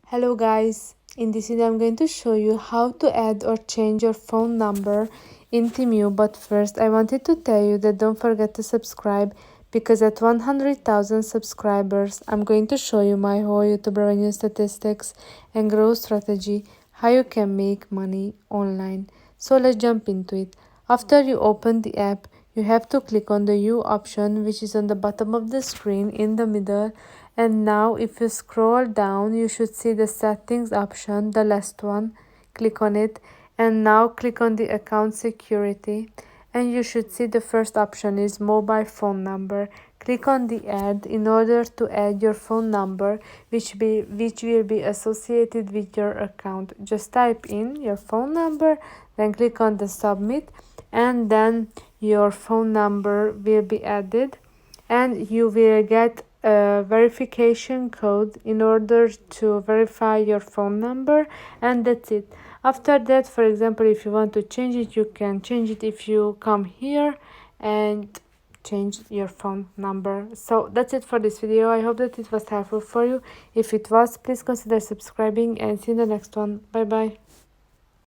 Hello guys, in this video I'm going to show you how to add or change your phone number in Temu, but first I wanted to tell you that don't forget to subscribe because at 100,000 subscribers I'm going to show you my whole YouTube revenue statistics and growth strategy, how you can make money online. So let's jump into it. After you open the app, you have to click on the U option, which is on the bottom of the screen in the middle. And now if you scroll down, you should see the settings option, the last one. Click on it and now click on the account security, and you should see the first option is mobile phone number. Click on the add in order to add your phone number which will be associated with your account. Just type in your phone number, then click on the submit, and then your phone number will be added and you will get a verification code in order to verify your phone number, and that's it. After that, for example, if you want to change it, you can change it if you come here and change your phone number. So that's it for this video. I hope that it was helpful for you. If it was, please consider subscribing and see you in the next one. Bye bye.